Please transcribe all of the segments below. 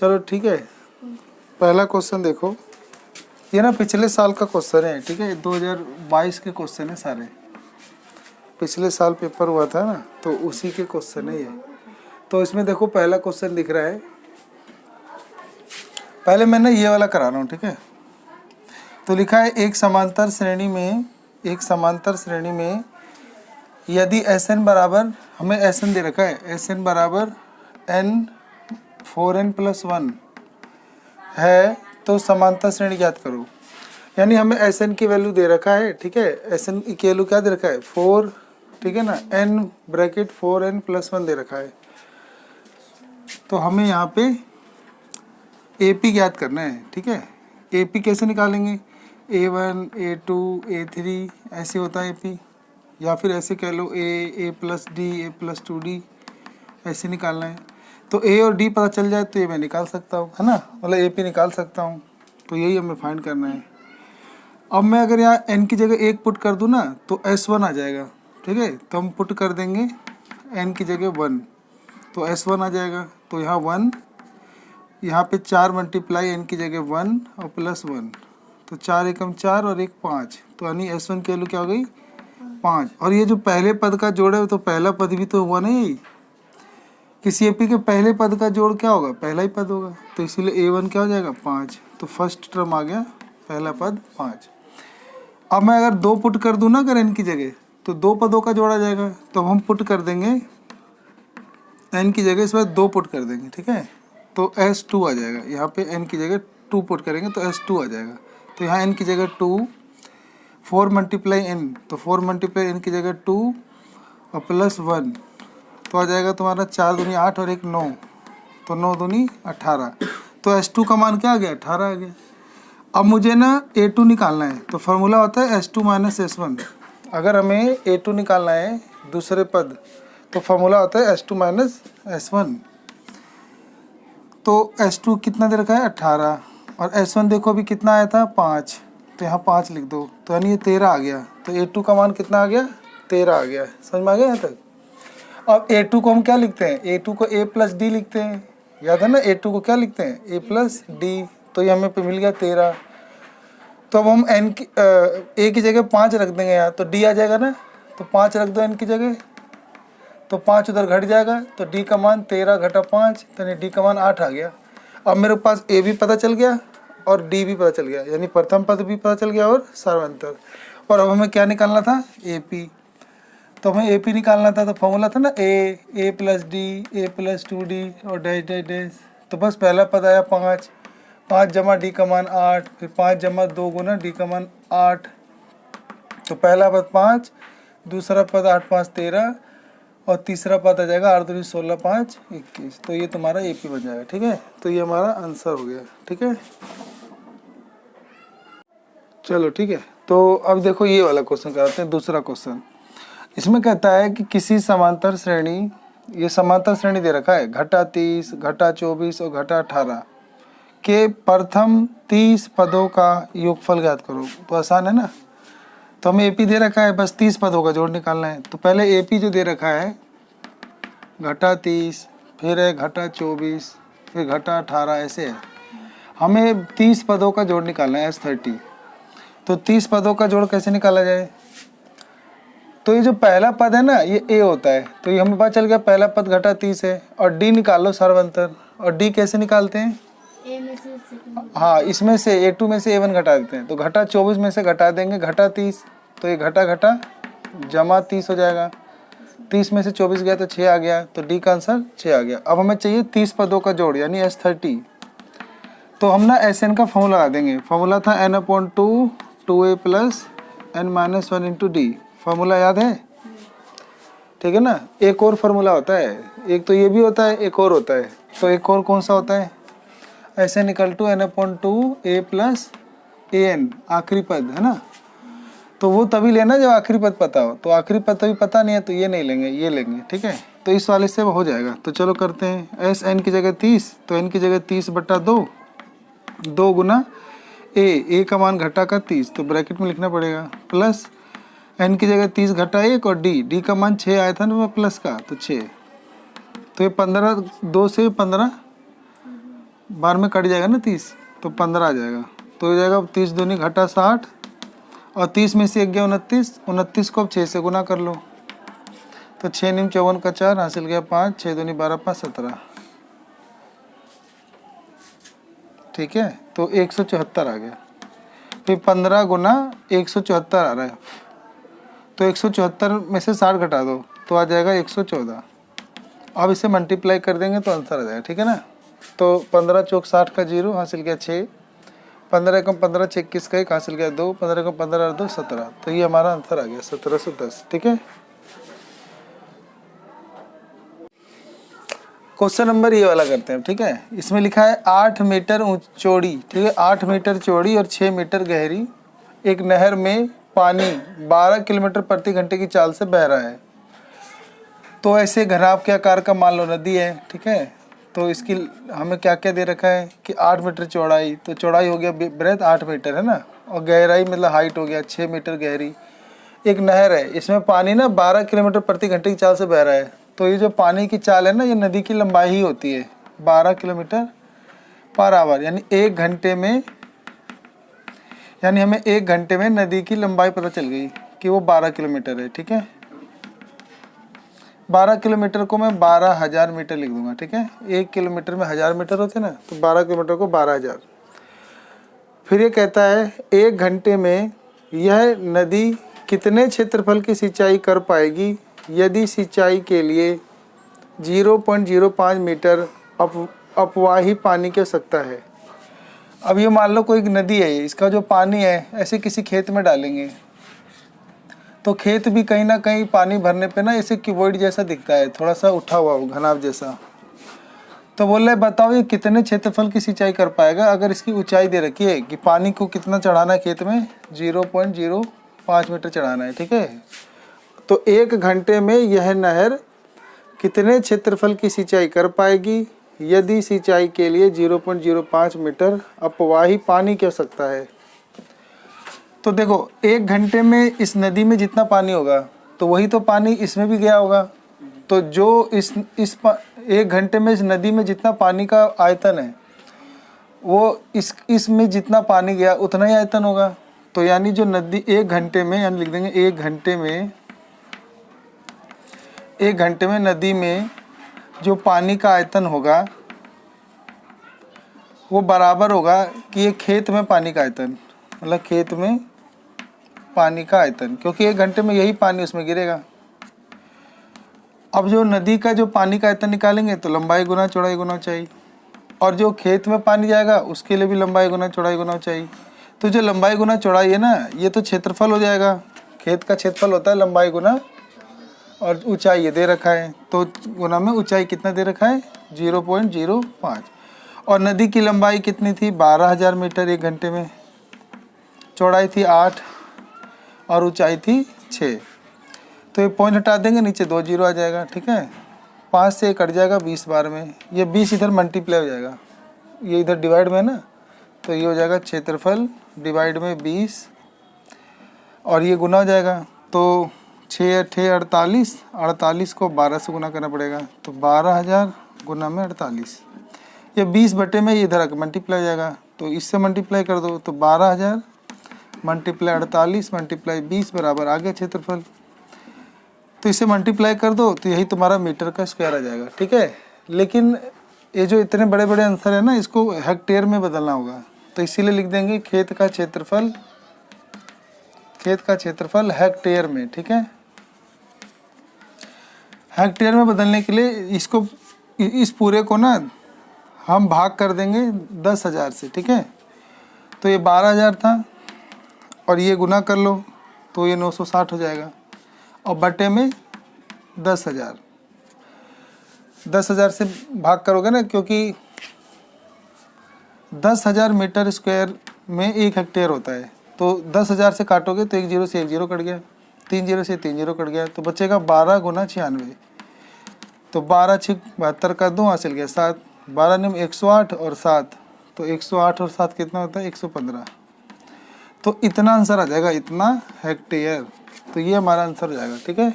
चलो ठीक है, पहला क्वेश्चन देखो, ये ना पिछले साल का क्वेश्चन है, ठीक है, 2022 के क्वेश्चन है सारे, पिछले साल पेपर हुआ था ना, तो उसी के क्वेश्चन है ये। तो इसमें देखो पहला क्वेश्चन दिख रहा है, पहले मैं ना ये वाला करा रहा हूँ, ठीक है। तो लिखा है एक समांतर श्रेणी में यदि Sn बराबर, हमें Sn दे रखा है, Sn बराबर n 4n+1 है, तो समांतर श्रेणी ज्ञात करो। यानी हमें Sn की वैल्यू दे रखा है, ठीक है, Sn की वैल्यू क्या दे रखा है 4, ठीक है ना, n ब्रैकेट 4n+1 दे रखा है। तो हमें यहाँ पे AP ज्ञात करना है, ठीक है। AP कैसे निकालेंगे, A1 A2 A3 ऐसे होता है AP, या फिर ऐसे कह लो A+D A+2D ऐसे निकालना है। तो A और D पता चल जाए तो ये मैं निकाल सकता हूँ, है ना, मतलब AP निकाल सकता हूँ। तो यही हमें फाइंड करना है। अब मैं अगर यहाँ n की जगह 1 पुट कर दूँ ना तो S1 आ जाएगा, ठीक है। तो हम पुट कर देंगे n की जगह 1, तो S1 आ जाएगा। तो यहाँ 1, यहाँ पे 4 मल्टीप्लाई n की जगह 1 और +1, तो 4 एकम 4 और 1 5, तो यानी S1 की वैल्यू क्या हो गई 5। और ये जो पहले पद का जोड़ है तो पहला पद भी तो हुआ नहीं, किसी एपी के पहले पद का जोड़ क्या होगा, पहला ही पद होगा, तो इसीलिए A1 क्या हो जाएगा 5। तो फर्स्ट टर्म आ गया, पहला पद 5। अब मैं अगर 2 पुट कर दूँ ना अगर n की जगह, तो 2 पदों का जोड़ा जाएगा। तो हम पुट कर देंगे n की जगह इस बार 2 पुट कर देंगे, ठीक है। तो S2 आ जाएगा, यहाँ पे n की जगह 2 पुट करेंगे तो S2 आ जाएगा। तो यहाँ n की जगह 2, 4 मल्टीप्लाई n, तो 4 मल्टीप्लाई n की जगह 2 और +1, तो आ जाएगा तुम्हारा 4 दूनी 8 और 1 9, तो 9 दूनी 18। तो S2 का मान क्या आ गया 18 आ गया। अब मुझे ना A2 निकालना है, तो फार्मूला होता है S2 - S1। अगर हमें A2 निकालना है दूसरे पद, तो फार्मूला होता है S2 - S1। तो S2 कितना दे रखा है 18, और S1 देखो अभी कितना आया था 5, तो यहाँ 5 लिख दो, तो यानी ये 13 आ गया। तो A2 का मान कितना आ गया 13 आ गया। समझ में आ गया यहाँ तक। अब A2 को हम क्या लिखते हैं, A2 को A+D लिखते हैं, याद है ना, A2 को क्या लिखते हैं A+D। तो ये हमें पे मिल गया 13। तो अब हम A की जगह 5 रख देंगे यहाँ, तो D आ जाएगा ना, तो 5 रख दो n की जगह, तो 5 उधर घट जाएगा, तो D का मान 13 घटा 5, तो यानी D का मान 8 आ गया। अब मेरे पास A भी पता चल गया और D भी पता चल गया, यानी प्रथम पद भी पता चल गया और सार्वंतर। और अब हमें क्या निकालना था AP, तो हमें AP निकालना था। तो फॉर्मूला था ना A+D A+2D और डैश डैश डैश। तो बस पहला पद आया 5, 5 जमा D का मान 8, फिर 5 जमा 2 गुना D का मान 8। तो पहला पद 5, दूसरा पद 8 5 13, और तीसरा पद आ जाएगा 8 दूनी 16 5 21। तो ये तुम्हारा AP बन जाएगा, ठीक है। तो ये हमारा आंसर हो गया, ठीक है। चलो ठीक है, तो अब देखो ये वाला क्वेश्चन कराते हैं, दूसरा क्वेश्चन। इसमें कहता है कि किसी समांतर श्रेणी, ये समांतर श्रेणी दे रखा है, घटा 30 घटा 24 और घटा 18 के प्रथम 30 पदों का योगफल ज्ञात करो। तो आसान है ना। तो हमें AP दे रखा है, बस 30 पदों का जोड़ निकालना है। तो पहले AP जो दे रखा है घटा 30, फिर है घटा 24, फिर घटा 18, ऐसे है। हमें 30 पदों का जोड़ निकालना है S30। तो 30 पदों का जोड़ कैसे निकाला जाए, तो ये जो पहला पद है ना ये A होता है, तो ये हमें पता चल गया पहला पद घटा 30 है। और D निकाल लो सार्वंतर, और D कैसे निकालते हैं, हाँ, इसमें से A2 में से A1 घटा देते हैं। तो घटा 24 में से घटा देंगे घटा 30, तो ये घटा घटा जमा 30 हो जाएगा। 30 में से 24 गया तो 6 आ गया, तो D का आंसर 6 आ गया। अब हमें चाहिए 30 पदों का जोड़ यानी S30। तो हम ना Sn का फॉर्मूला लगा देंगे। फॉर्मूला था n/2 2a + n - 1 × D। Formula याद है, ठीक है ना। एक और फार्मूला होता है, एक तो ये भी होता है, एक और होता है। तो एक और कौन सा होता है, Sn = n/2 a + an, आखिरी पद है ना। तो वो तभी लेना जब आखिरी पद पता हो। तो आखिरी पद तभी पता नहीं है तो ये नहीं लेंगे, ये लेंगे, ठीक है। तो इस वाले से हो जाएगा। तो चलो करते हैं। Sn की जगह 30, तो n की जगह 30/2, 2 गुना A का मान घटा का 30, तो ब्रैकेट में लिखना पड़ेगा, प्लस n की जगह 30 घटा 1 और D का मान 6 आया था ना प्लस का, तो 6। तो ये 15, 2 से 15 बार में कट जाएगा ना 30, तो 15 आ जाएगा। तो हो जाएगा 30 दूनी घटा 60 और 30 में से 1 गया 29, 29 को अब 6 से गुना कर लो। तो 6 निम 54 का 4 हासिल गया 5, 6 दूनी 12 5 17। ठीक है, तो 174 आ गया। फिर 15 गुना 174 आ रहा है, तो 174 में से 60 घटा दो तो आ जाएगा 114। अब इसे मल्टीप्लाई कर देंगे तो आंसर आ जाएगा। ठीक है ना। तो 15 चौक 60 का 0 हासिल गया 6, 15 एकम 15 6 21 का 1 हासिल गया 2, 15 एकम 15 और 2 17। तो ये हमारा आंसर आ गया 1710। ठीक है। क्वेश्चन नंबर ये वाला करते हैं। ठीक है, इसमें लिखा है 8 मीटर चौड़ी, ठीक है, 8 मीटर चौड़ी और 6 मीटर गहरी एक नहर में पानी 12 किलोमीटर प्रति घंटे की चाल से बह रहा है। तो ऐसे घनाभ के आकार का मान लो नदी है। ठीक है, तो इसकी हमें क्या क्या दे रखा है कि 8 मीटर चौड़ाई, तो चौड़ाई हो गया ब्रेथ 8 मीटर है ना, और गहराई मतलब हाइट हो गया 6 मीटर गहरी एक नहर है, इसमें पानी ना 12 किलोमीटर प्रति घंटे की चाल से बह रहा है। तो ये जो पानी की चाल है ना, ये नदी की लंबाई ही होती है 12 किलोमीटर पर आवर, यानी 1 घंटे में, यानी हमें 1 घंटे में नदी की लंबाई पता चल गई कि वो 12 किलोमीटर है। ठीक है, 12 किलोमीटर को मैं 12,000 मीटर लिख दूंगा। ठीक है, 1 किलोमीटर में 1000 मीटर होते ना, तो 12 किलोमीटर को 12,000। फिर ये कहता है 1 घंटे में यह नदी कितने क्षेत्रफल की सिंचाई कर पाएगी यदि सिंचाई के लिए 0.05 मीटर अपवाही पानी की आवश्यकता है। अब ये मान लो कोई नदी है, इसका जो पानी है ऐसे किसी खेत में डालेंगे तो खेत भी कहीं ना कहीं पानी भरने पे ना ऐसे क्यूबॉइड जैसा दिखता है, थोड़ा सा उठा हुआ घनाभ जैसा। तो बोल रहे बताओ ये कितने क्षेत्रफल की सिंचाई कर पाएगा अगर इसकी ऊंचाई दे रखी है कि पानी को कितना चढ़ाना है खेत में, 0.05 मीटर चढ़ाना है। ठीक है, तो 1 घंटे में यह नहर कितने क्षेत्रफल की सिंचाई कर पाएगी यदि सिंचाई के लिए 0.05 मीटर अपवाही पानी की आवश्यकता है। तो देखो 1 घंटे में इस नदी में जितना पानी होगा तो वही तो पानी इसमें भी गया होगा। तो जो इस 1 घंटे में इस नदी में जितना पानी का आयतन है वो इसमें जितना पानी गया उतना ही आयतन होगा। तो यानी जो नदी 1 घंटे में, यानी लिख देंगे 1 घंटे में नदी में जो पानी का आयतन होगा वो बराबर होगा कि ये खेत में पानी का आयतन, मतलब खेत में पानी का आयतन, क्योंकि 1 घंटे में यही पानी उसमें गिरेगा। अब जो नदी का जो पानी का आयतन निकालेंगे तो लंबाई गुना चौड़ाई गुना ऊंचाई, और जो खेत में पानी जाएगा उसके लिए भी लंबाई गुना चौड़ाई गुना ऊंचाई। तो जो लंबाई गुना चौड़ाई है ना, ये तो क्षेत्रफल हो जाएगा, खेत का क्षेत्रफल होता है लंबाई गुना और ऊंचाई ये दे रखा है, तो गुना में ऊंचाई कितना दे रखा है 0.05। और नदी की लंबाई कितनी थी 12,000 मीटर 1 घंटे में, चौड़ाई थी 8 और ऊंचाई थी 6। तो ये पॉइंट हटा देंगे, नीचे 2 जीरो आ जाएगा। ठीक है, 5 से कट जाएगा 20 बार में, ये 20 इधर मल्टीप्लाई हो जाएगा, ये इधर डिवाइड में है ना, तो ये हो जाएगा क्षेत्रफल डिवाइड में 20 और ये गुना हो जाएगा। तो 6 8 48, 48 को 12 से गुना करना पड़ेगा, तो 12,000 गुना में 48, ये 20 बटे में ये इधर आकर मल्टीप्लाई हो जाएगा, तो इससे मल्टीप्लाई कर दो तो 12,000 मल्टीप्लाई 48 मल्टीप्लाई 20 बराबर आ गया क्षेत्रफल। तो इसे मल्टीप्लाई कर दो तो यही तुम्हारा मीटर का स्क्वायर आ जाएगा। ठीक है, लेकिन ये जो इतने बड़े बड़े आंसर है ना इसको हेक्टेयर में बदलना होगा, तो इसीलिए लिख देंगे खेत का क्षेत्रफल हेक्टेयर में। ठीक है, हेक्टेयर में बदलने के लिए इसको, इस पूरे को ना हम भाग कर देंगे 10,000 से। ठीक है, तो ये 12,000 था और ये गुना कर लो तो ये 960 हो जाएगा, और बटे में 10,000, 10,000 से भाग करोगे ना, क्योंकि 10,000 मीटर स्क्वायर में 1 हेक्टेयर होता है, तो 10,000 से काटोगे तो 1 जीरो से 1 जीरो कट गया, 3 जीरो से 3 जीरो कट गया, तो बचेगा 12 गुना 96। तो 12 6 72 का 2 हासिल गया 7, 12 निम 108 और 7, तो 108 और 7 कितना होता है 115। तो इतना आंसर आ जाएगा, इतना हेक्टेयर। तो ये हमारा आंसर हो जाएगा। ठीक है,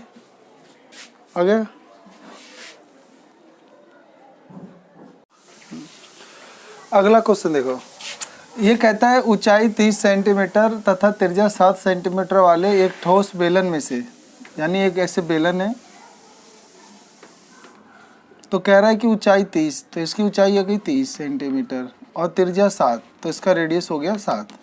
आ गया। अगला क्वेश्चन देखो, ये कहता है ऊंचाई 30 सेंटीमीटर तथा त्रिज्या 7 सेंटीमीटर वाले एक ठोस बेलन में से, यानी एक ऐसे बेलन है, तो कह रहा है कि ऊंचाई 30, तो इसकी ऊंचाई हो गई 30 सेंटीमीटर और त्रिज्या 7, तो इसका रेडियस हो गया 7।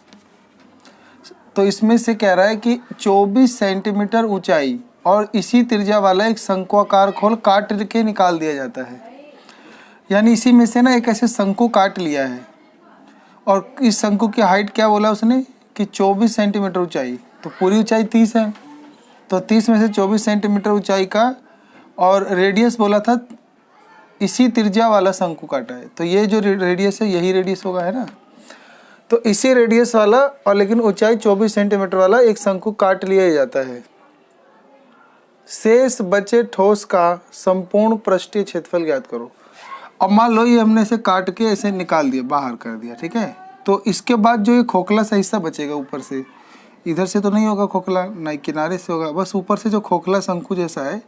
तो इसमें से कह रहा है कि 24 सेंटीमीटर ऊंचाई और इसी त्रिज्या वाला एक शंक्वाकार खोल काट के निकाल दिया जाता है। यानी इसी में से ना एक ऐसे शंकु काट लिया है और इस शंकु की हाइट क्या बोला उसने कि 24 सेंटीमीटर ऊंचाई, तो पूरी ऊंचाई 30 है, तो 30 में से 24 सेंटीमीटर ऊंचाई का और रेडियस बोला था इसी त्रिज्या वाला शंकु काटा है, तो ये जो रेडियस है यही रेडियस होगा, है ना। तो इसी रेडियस वाला और लेकिन ऊंचाई 24 सेंटीमीटर वाला एक शंकु काट लिया जाता है। शेष बचे ठोस का संपूर्ण पृष्ठीय क्षेत्रफल ज्ञात करो। अब मान लो ये हमने इसे काट के ऐसे निकाल दिया, बाहर कर दिया, ठीक है। तो इसके बाद जो ये खोखला सा हिस्सा बचेगा ऊपर से, इधर से तो नहीं होगा खोखला, नहीं किनारे से होगा, बस ऊपर से जो खोखला शंकु जैसा है,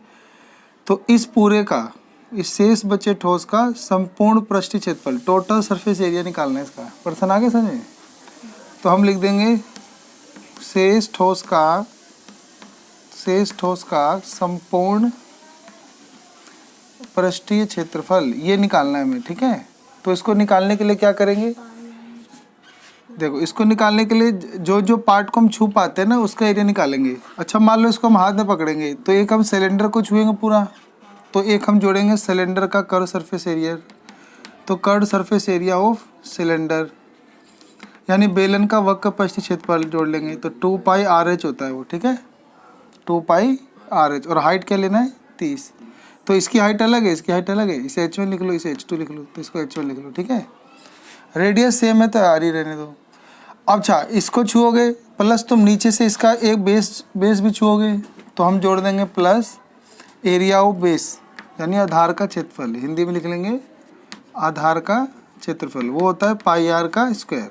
तो इस पूरे का, इस शेष बचे ठोस का संपूर्ण पृष्ठीय क्षेत्रफल, टोटल सरफेस एरिया निकालना है इसका। प्रश्न आगे समझे, तो हम लिख देंगे शेष ठोस का संपूर्ण पृष्ठीय क्षेत्रफल, ये निकालना है हमें, ठीक है। तो इसको निकालने के लिए क्या करेंगे, देखो इसको निकालने के लिए जो जो पार्ट को हम छू पाते हैं ना उसका एरिया निकालेंगे। अच्छा मान लो इसको हम हाथ में पकड़ेंगे, तो एक हम सिलेंडर को छुएंगे पूरा, तो एक हम जोड़ेंगे सिलेंडर का कर्व सरफेस एरिया, तो curve surface area of cylinder, यानी बेलन का वक्र पृष्ठीय क्षेत्रफल जोड़ लेंगे, तो 2 पाई RH होता है वो, ठीक है, 2 पाई RH। और हाइट क्या लेना है 30, तो इसकी हाइट अलग है, इसकी हाइट अलग है, इसे H1 लिख लो, इसे H2 लिख लो, तो इसको H1 लिख लो, ठीक है। रेडियस सेम है तो यार ही रहने दो। अच्छा इसको छुओगे प्लस तुम नीचे से इसका एक बेस भी छुओगे, तो हम जोड़ देंगे प्लस एरिया ऑफ बेस, यानी आधार का क्षेत्रफल, हिंदी में लिख लेंगे आधार का क्षेत्रफल, वो होता है पाई R का स्क्वायर।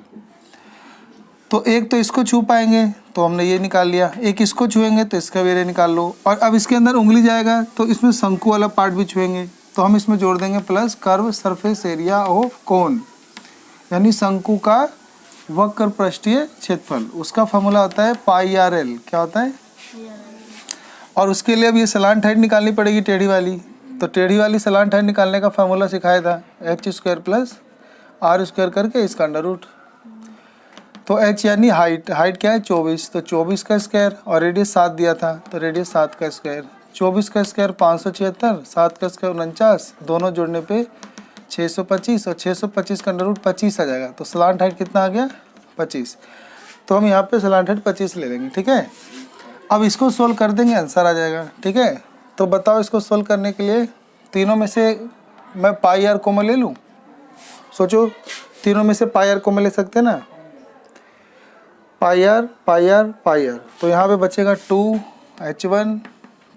तो एक तो इसको छू पाएंगे तो हमने ये निकाल लिया, एक इसको छुएंगे तो इसका एरिया निकाल लो, और अब इसके अंदर उंगली जाएगा तो इसमें शंकु वाला पार्ट भी छुएंगे, तो हम इसमें जोड़ देंगे plus curve surface area of cone, यानी शंकु का वक्र पृष्ठीय क्षेत्रफल, उसका फॉर्मूला होता है पाई RL, क्या होता है, और उसके लिए अब ये सलांट हाइट निकालनी पड़ेगी टेढ़ी वाली, तो टेढ़ी वाली सलांट हाइट निकालने का फार्मूला सिखाया था h² प्लस R² करके इसका अंडर रूट, तो h यानी हाइट क्या है 24, तो 24 का स्क्वायर और रेडियस 7 दिया था, तो रेडियस 7 का स्क्वायर, 24 का स्क्वायर 576, 7 का स्क्वायर 49, दोनों जोड़ने पे 625 और 625 का अंडर रूट 25 आ जाएगा, तो सलांट हाइट कितना आ गया 25, तो हम यहाँ पे सलांट हाइट 25 ले लेंगे, ठीक है। अब इसको सोल्व कर देंगे, आंसर आ जाएगा, ठीक है। तो बताओ इसको सोल्व करने के लिए तीनों में से मैं पाई R कॉमन ले लूँ, सोचो तीनों में से पाई R कॉमन ले सकते हैं ना, पाई R, तो यहाँ पे बचेगा 2H1,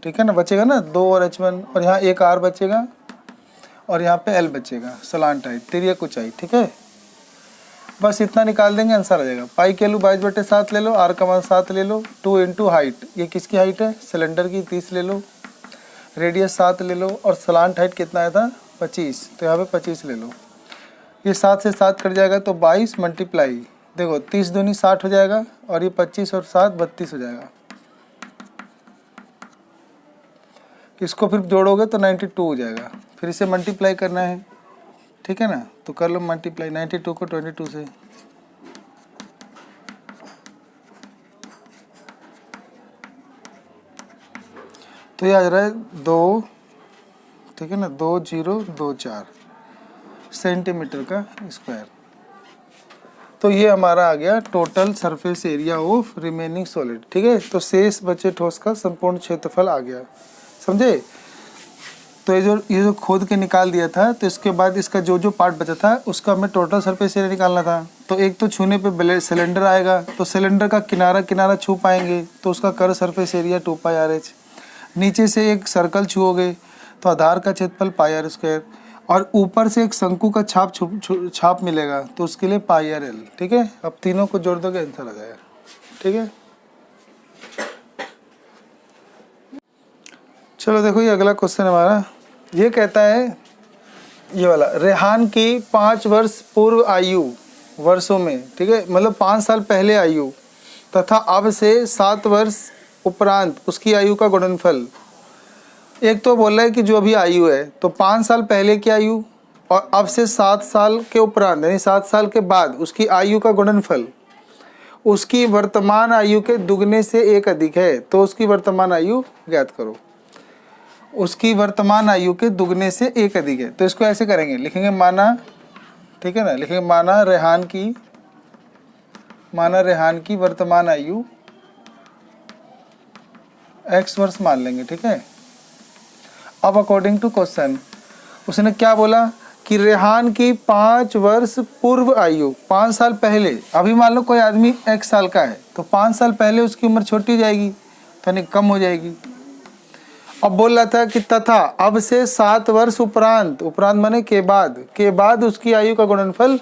ठीक है ना, बचेगा ना 2 और H1, और यहाँ एक R बचेगा और यहाँ पे L बचेगा, सलांट हाइट तिर्यक ऊंचाई, ठीक है। बस इतना निकाल देंगे, आंसर आ जाएगा। पाई के लू 22/7 ले लो, R का मान 7 ले लो, 2 इंटू हाइट, ये किसकी हाइट है सिलेंडर की 30 ले लो, रेडियस 7 ले लो, और सलांट हाइट कितना आया था 25, तो यहाँ पे 25 ले लो, ये 7 से 7 कट जाएगा तो 22 मल्टीप्लाई, देखो 30 दूनी 60 हो जाएगा, और ये 25 और 7 32 हो जाएगा, इसको फिर जोड़ोगे तो 92 हो जाएगा, फिर इसे मल्टीप्लाई करना है, ठीक है ना, तो कर लो मल्टीप्लाई 92 को 22 से, तो ये आ रहा है 2, ठीक है ना, 2024 सेंटीमीटर का स्क्वायर। तो ये हमारा आ गया total surface area of remaining solid, ठीक है। तो शेष बचे ठोस का संपूर्ण क्षेत्रफल आ गया, समझे। तो ये जो खोद के निकाल दिया था, तो इसके बाद इसका जो जो पार्ट बचा था उसका हमें टोटल सरफेस एरिया निकालना था। तो एक तो छूने पे सिलेंडर आएगा, तो सिलेंडर का किनारा छू पाएंगे तो उसका कर्व सरफेस एरिया 2 पाई RH, नीचे से एक सर्कल छुओगे तो आधार का क्षेत्रफल पाई R², और ऊपर से एक शंकु का छाप मिलेगा तो उसके लिए पाई RL, ठीक है। अब तीनों को जोड़ दोगे आंसर आ जाएगा, ठीक है। चलो देखो ये अगला क्वेश्चन हमारा, ये कहता है ये वाला रेहान की 5 वर्ष पूर्व आयु वर्षों में, ठीक है, मतलब 5 साल पहले आयु तथा अब से 7 वर्ष उपरांत उसकी आयु का गुणनफल। एक तो बोल रहा है कि जो अभी आयु है तो 5 साल पहले की आयु और अब से 7 साल के उपरांत यानी 7 साल के बाद उसकी आयु का गुणनफल उसकी वर्तमान आयु के दुगने से 1 अधिक है, तो उसकी वर्तमान आयु ज्ञात करो। उसकी वर्तमान आयु के दुगने से 1 अधिक है, तो इसको ऐसे करेंगे, लिखेंगे माना, ठीक है ना, लिखेंगे माना रेहान की वर्तमान आयु x वर्ष मान लेंगे, ठीक है। अब अकॉर्डिंग टू क्वेश्चन उसने क्या बोला कि रेहान की 5 वर्ष पूर्व आयु, 5 साल पहले, अभी मान लो कोई आदमी x साल का है तो 5 साल पहले उसकी उम्र छोटी हो जाएगी, यानी कम हो जाएगी। अब बोल रहा था कि तथा अब से 7 वर्ष उपरांत, उपरांत माने के बाद उसकी आयु का गुणनफल,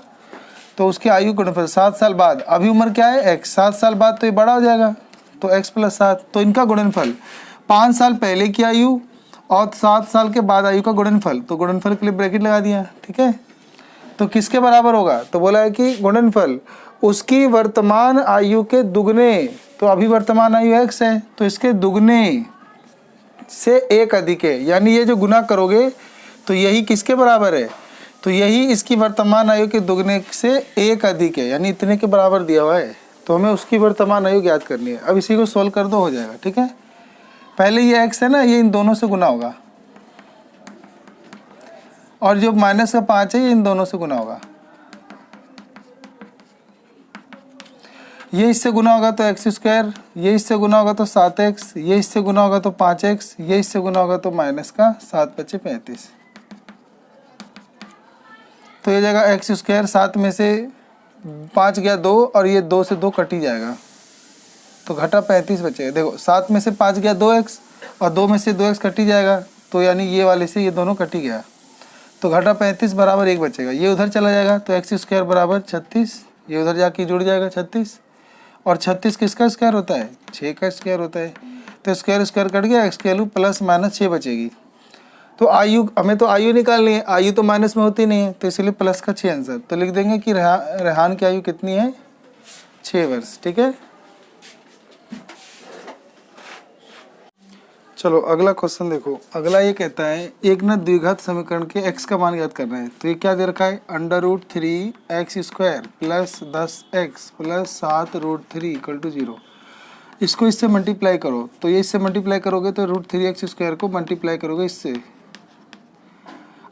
तो उसकी आयु गुणनफल 7 साल बाद, अभी उम्र क्या है x, 7 साल बाद तो ये बड़ा हो जाएगा तो x + 7, तो इनका गुणनफल 5 साल पहले की आयु और 7 साल के बाद आयु का गुणनफल, तो गुणनफल के लिए ब्रैकेट लगा दिया, ठीक है। तो किसके बराबर होगा, तो बोला है कि गुणनफल उसकी वर्तमान आयु के दुगने, तो अभी वर्तमान आयु x है तो इसके दुगने से 1 अधिक है, यानी ये जो गुना करोगे तो यही किसके बराबर है, तो यही इसकी वर्तमान आयु के दुगने से 1 अधिक है, यानी इतने के बराबर दिया हुआ है, तो हमें उसकी वर्तमान आयु ज्ञात करनी है। अब इसी को सोल्व कर दो, हो जाएगा, ठीक है। पहले ये x है ना, ये इन दोनों से गुना होगा और जो -5 है ये इन दोनों से गुना होगा, ये इससे गुना होगा तो x², ये इससे गुना होगा तो 7x, ये इससे गुना होगा तो 5x, ये इससे गुना होगा तो -7 × 5 = 35, तो ये जाएगा x², 7 में से 5 गया 2 और ये 2 से 2 कट ही जाएगा तो घटा 35 बचेगा। देखो 7 में से 5 गया 2x और 2 में से 2x कट ही जाएगा, तो यानी ये वाले से ये दोनों कट ही गया, तो घटा 35 बराबर 1 बचेगा, ये उधर चला जाएगा तो x² बराबर 36, ये उधर जाके जुड़ जाएगा 36, और 36 किसका स्क्वायर होता है, 6 का स्क्वायर होता है, तो स्क्वायर कट गया, x की वैल्यू +-6 बचेगी। तो आयु, हमें तो आयु निकालनी है, आयु तो माइनस में होती नहीं है, तो इसलिए प्लस का 6 आंसर, तो लिख देंगे कि रेहान की आयु कितनी है, 6 वर्ष, ठीक है। चलो अगला क्वेश्चन देखो, अगला ये कहता है एक ना द्विघात समीकरण के x का मान ज्ञात करना है, तो ये क्या दे रखा है, √3x² + 10x + 7√3 = 0। इसको इससे मल्टीप्लाई करो, तो ये इससे मल्टीप्लाई करोगे तो √3x² को मल्टीप्लाई करोगे इससे,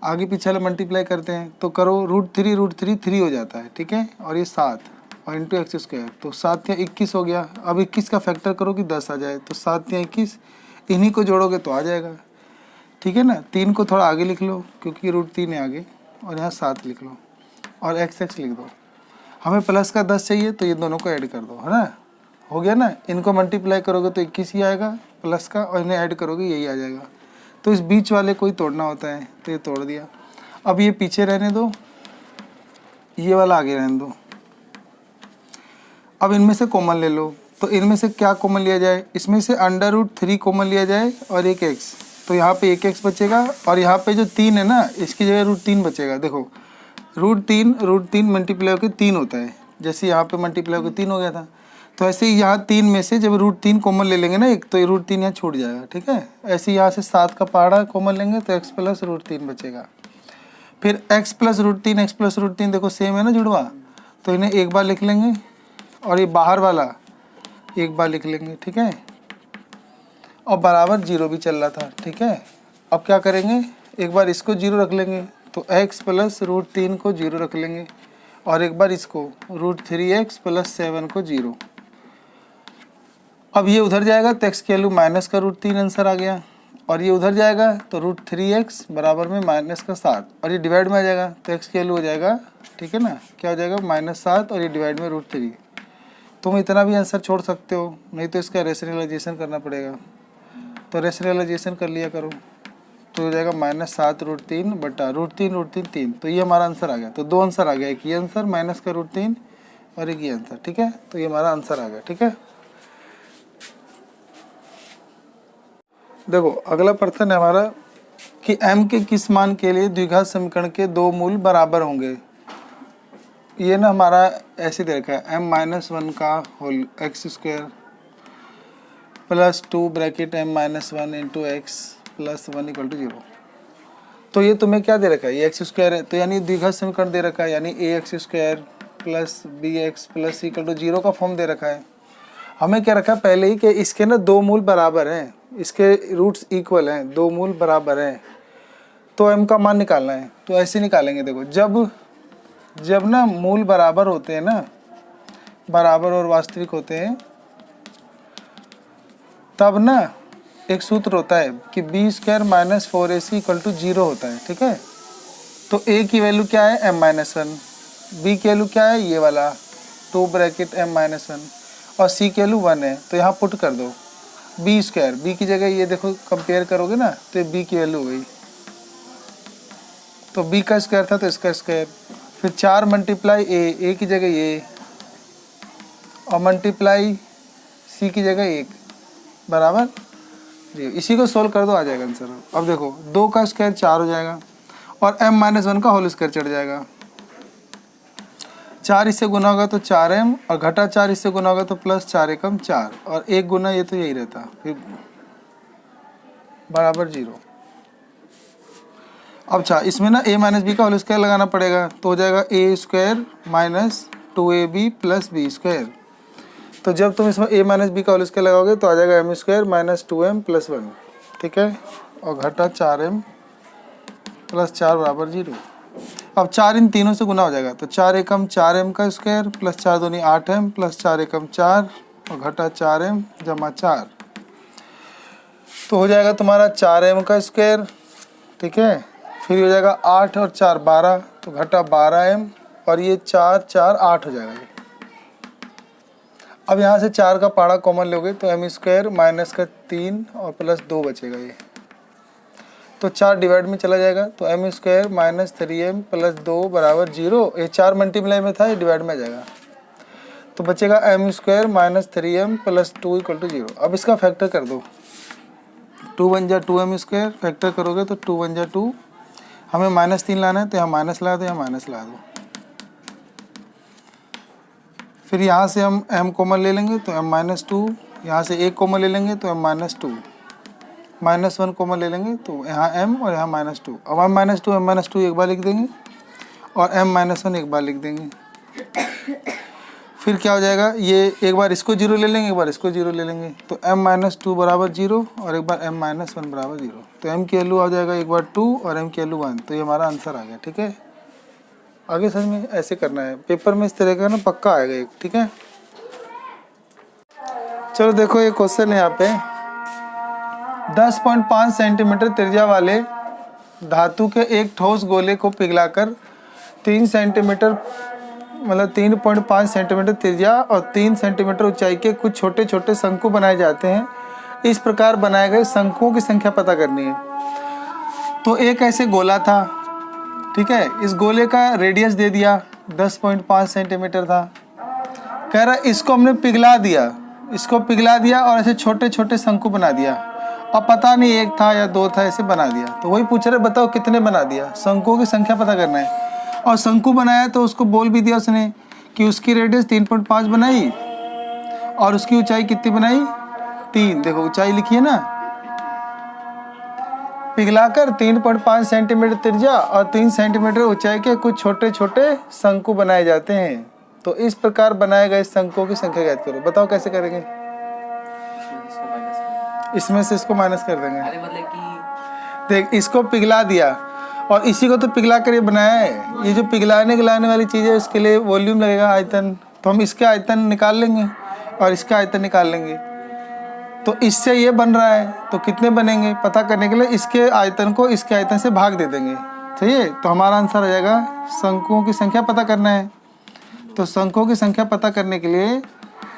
आगे पीछे वाला मल्टीप्लाई करते हैं तो करो, √3 3 हो जाता है, ठीक है, और ये 7 और इंटू x², तो 7 या 21 हो गया। अब 21 का फैक्टर करो कि 10 आ जाए, तो 7 या 21 इन्हीं को जोड़ोगे तो आ जाएगा, ठीक है ना। 3 को थोड़ा आगे लिख लो क्योंकि √3 है आगे, और यहाँ 7 लिख लो और x लिख दो। हमें प्लस का 10 चाहिए तो ये दोनों को ऐड कर दो, है ना, हो गया ना। इनको मल्टीप्लाई करोगे तो 21 ही आएगा प्लस का, और इन्हें ऐड करोगे यही आ जाएगा। तो इस बीच वाले को ही तोड़ना होता है, तो ये तोड़ दिया। अब ये पीछे रहने दो, ये वाला आगे रहने दो। अब इनमें से कॉमन ले लो, तो इनमें से क्या कॉमन लिया जाए, इसमें से √3 कॉमन लिया जाए और एक x, तो यहाँ पे एक x बचेगा, और यहाँ पे जो 3 है ना इसकी जगह √3 बचेगा। देखो √3 मल्टीप्लाई होकर 3 होता है, जैसे यहाँ पे मल्टीप्लाई होकर 3 हो गया था, तो ऐसे ही यहाँ 3 में से जब √3 कॉमन ले लेंगे ना एक, तो ये √3 यहाँ छूट जाएगा, ठीक है। ऐसे ही यहाँ से 7 का पहाड़ा कॉमन लेंगे तो x + √3 बचेगा। फिर x + √3 देखो सेम है ना जुड़वा, तो इन्हें एक बार लिख लेंगे और ये बाहर वाला एक बार लिख लेंगे, ठीक है। और बराबर 0 भी चल रहा था, ठीक है। अब क्या करेंगे, एक बार इसको 0 रख लेंगे, तो x + √3 को 0 रख लेंगे, और एक बार इसको √3x + 7 को 0। अब ये उधर जाएगा तो x की वैल्यू -√3 आंसर आ गया, और ये उधर जाएगा तो √3x बराबर में -7, और ये डिवाइड में आ जाएगा तो x की वैल्यू हो जाएगा, ठीक है ना, क्या हो जाएगा -7, और ये डिवाइड में √3। तुम इतना भी आंसर छोड़ सकते हो, नहीं तो इसका रेशनलाइजेशन करना पड़ेगा, तो रेशनलाइजेशन कर लिया करो, तो हो जाएगा -7√3 बटा √3 3, तो ये हमारा आंसर आ गया। तो 2 आंसर आ गया, एक ये आंसर -√3 और एक ये आंसर, ठीक है। तो ये हमारा आंसर आ गया, ठीक है। देखो अगला प्रश्न है हमारा कि m के किस मान के लिए द्विघात समीकरण के दो मूल बराबर होंगे। ये ना हमारा ऐसे दे रखा है m-1 का whole x square plus 2 bracket m-1 into x plus 1 equal to 0। तो ये तुम्हें क्या दे रखा है, ये एक्स स्क्वायर है, तो यानी द्विघात समीकरण दे रखा है, यानी A x square plus B x plus C equal to 0 का फॉर्म दे रखा है। हमें क्या रखा है पहले ही कि इसके ना दो मूल बराबर हैं, इसके रूट्स इक्वल हैं, दो मूल बराबर हैं, तो m का मान निकालना है। तो ऐसे निकालेंगे, देखो जब ना मूल बराबर होते हैं ना, बराबर और वास्तविक होते हैं, तब ना एक सूत्र होता है कि b square minus 4ac equal to 0 होता है, ठीक है। तो a की वैल्यू क्या है m-1, b की वैल्यू क्या है ये वाला 2 ब्रैकेट m-1 और c की वैल्यू 1 है। तो यहाँ पुट कर दो बी स्क्वायर, बी की जगह ये देखो कंपेयर करोगे ना तो ये b की वैल्यू हो गई, तो b का स्क्वायर था तो इसका स्क्वायर, फिर 4 मल्टीप्लाई a की जगह ये और मल्टीप्लाई c की जगह 1 बराबर जी। इसी को सोल्व कर दो, आ जाएगा आंसर। अब देखो 2 का स्क्वायर 4 हो जाएगा और m-1 का होल स्क्वायर चढ़ जाएगा, 4 इससे गुना होगा तो 4m और घटा 4 इससे गुना होगा तो प्लस 4 एकम 4 और 1 गुना ये तो यही रहता, फिर बराबर 0। अब अच्छा इसमें ना a माइनस बी का होल स्क्वायर लगाना पड़ेगा, तो हो जाएगा a square minus 2ab plus b square. तो जब तुम इसमें a माइनस बी का होल स्क्वायर लगाओगे तो आ जाएगा m square minus 2m plus 1, ठीक है, और घटा 4m प्लस 4 बराबर 0। अब 4 इन तीनों से गुना हो जाएगा, तो 4 एकम 4m का स्क्वायर प्लस 4 दूनी 8m प्लस 4 एकम 4 और घटा 4m जमा 4, तो हो जाएगा तुम्हारा 4m का स्क्वायर, ठीक है। फिर हो जाएगा 8 और 4 12, तो घटा 12m और ये 4 4 8 हो जाएगा ये। अब यहाँ से 4 का पाड़ा कॉमन लोगे तो m स्क्वायर माइनस का 3 और प्लस 2 बचेगा ये, तो 4 डिवाइड में चला जाएगा, तो m square minus 3m plus 2 बराबर 0। ये 4 मल्टीप्लाई में था, ये डिवाइड में आ जाएगा, तो बचेगा m square minus 3m plus 2 equal to 0। अब इसका फैक्टर कर दो, 2 बन जा 2m स्क्वायर, फैक्टर करोगे तो 2 बन जा 2, हमें माइनस 3 लाना है तो यहाँ माइनस ला दो, यहाँ माइनस ला दो। फिर यहाँ से हम m कॉमन ले लेंगे तो m माइनस 2, यहाँ से 1 कॉमन ले लेंगे तो m माइनस 2, माइनस 1 कॉमन ले लेंगे तो यहाँ m और यहाँ माइनस 2। अब m माइनस 2 एक बार लिख देंगे और m माइनस 1 एक बार लिख देंगे। फिर क्या हो जाएगा, ये एक बार इसको 0 ले लेंगे, एक बार इसको 0 ले लेंगे, तो m माइनस 2 बराबर 0 और एक बार m माइनस 1 बराबर 0। तो m की वैल्यू आ जाएगा एक बार 2 और m की वैल्यू 1, तो ये हमारा आंसर आ गया, ठीक है। आगे समझ में ऐसे करना है, पेपर में इस तरह का ना पक्का आएगा एक, ठीक है। चलो देखो ये क्वेश्चन है यहाँ पे, 10.5 सेंटीमीटर त्रिज्या वाले धातु के एक ठोस गोले को पिघलाकर 3 सेंटीमीटर मतलब 3.5 सेंटीमीटर त्रिज्या और 3 सेंटीमीटर ऊंचाई के कुछ छोटे छोटे शंकु बनाए जाते हैं। इस प्रकार बनाए गए शंकुओं की संख्या पता करनी है। तो एक ऐसे गोला था, ठीक है, इस गोले का रेडियस दे दिया 10.5 सेंटीमीटर था, कह रहा इसको हमने पिघला दिया, इसको पिघला दिया और ऐसे छोटे छोटे शंकु बना दिया। अब पता नहीं एक था या दो था, ऐसे बना दिया। तो वही पूछ रहे बताओ कितने बना दिया, शंकुओं की संख्या पता करना है। और शंकु बनाया तो उसको बोल भी दिया उसने कि उसकी रेडियस 3.5 बनाई और उसकी ऊंचाई कितनी बनाई 3, देखो ऊंचाई लिखी है ना, पिघलाकर 3.5 सेंटीमीटर त्रिज्या और 3 सेंटीमीटर ऊंचाई के कुछ छोटे छोटे शंकु बनाए जाते हैं। तो इस प्रकार बनाए गए शंकुओं की संख्या ज्ञात करो। बताओ कैसे करेंगे, इसमें से इसको माइनस कर देंगे। मतलब कि देख इसको पिघला दिया और इसी को तो पिघला कर ये बनाया है। ये जो पिघलाने गिलाने वाली चीज़ है उसके लिए वॉल्यूम लगेगा, आयतन, तो हम इसका आयतन निकाल लेंगे और इसका आयतन निकाल लेंगे। तो इससे ये बन रहा है तो कितने बनेंगे पता करने के लिए इसके आयतन को इसके आयतन से भाग दे देंगे, सही है। तो हमारा आंसर आ जाएगा शंकुओं की संख्या पता करना है। तो शंकुओं की संख्या पता करने के लिए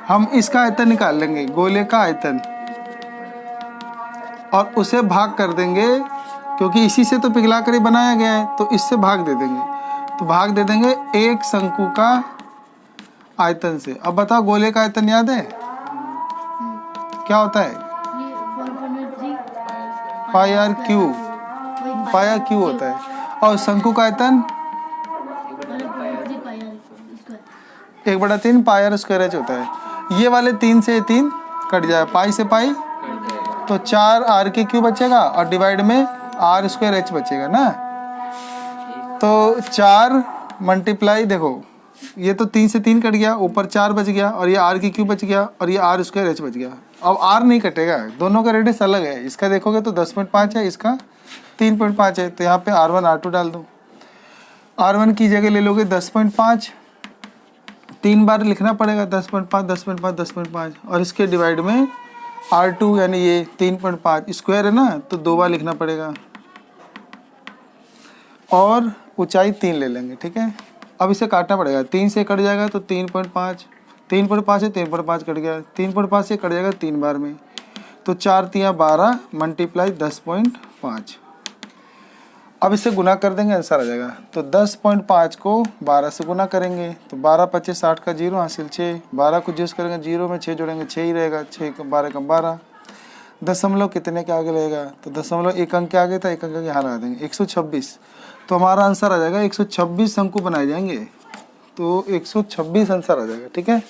हम इसका आयतन निकाल लेंगे, गोले का आयतन, और उसे भाग कर देंगे क्योंकि इसी से तो पिघला कर ही बनाया गया है, तो इससे भाग दे देंगे। तो भाग दे देंगे एक शंकु का आयतन से। अब बताओ गोले का आयतन याद है क्या होता है, पाई आर क्यूब, पाया क्यू होता है। और शंकु का आयतन 1/3 पाई आर स्क्वायर एच होता है। ये वाले 3 से 3 कट जाए, पाई से पाई तो 4 आर के क्यू बचेगा और डिवाइड में आर स्क्वायर एच बचेगा ना। तो 4 मल्टीप्लाई, देखो ये तो 3 से 3 कट गया, ऊपर 4 बच गया और ये आर की क्यू बच गया और ये आर स्क्वायर एच बच गया। अब आर नहीं कटेगा, दोनों का रेडियस अलग है। इसका देखोगे तो 10.5 है, इसका 3.5 है। तो यहाँ पे R1 R2 डाल दो। R1 की जगह ले लोगे 10.5, 3 बार लिखना पड़ेगा 10.5 10.5 10.5 और इसके डिवाइड में R2 यानी ये 3.5 स्क्वायर है ना, तो 2 बार लिखना पड़ेगा और ऊंचाई 3 ले लेंगे। ठीक है, अब इसे काटना पड़ेगा, 3 से कट जाएगा तो 3.5, 3.5 से 3.5 कट गया, 3.5 से कट जाएगा 3 बार में, तो 4 3 12 मल्टीप्लाई 10.5। अब इसे गुना कर देंगे, आंसर आ जाएगा। तो 10.5 को 12 से गुना करेंगे तो 12 25 60 का 0 हासिल 6, 12 को यूज करेंगे 0 में 6 जोड़ेंगे 6 ही रहेगा, 6 का 12 का 12, दशमलव कितने के आगे रहेगा, तो दशमलव 1 अंक के आगे था, 1 अंक के यहाँ लगा देंगे 126। तो हमारा आंसर आ जाएगा 126 शंकु बनाए जाएंगे, तो 126 आंसर आ जाएगा। ठीक है।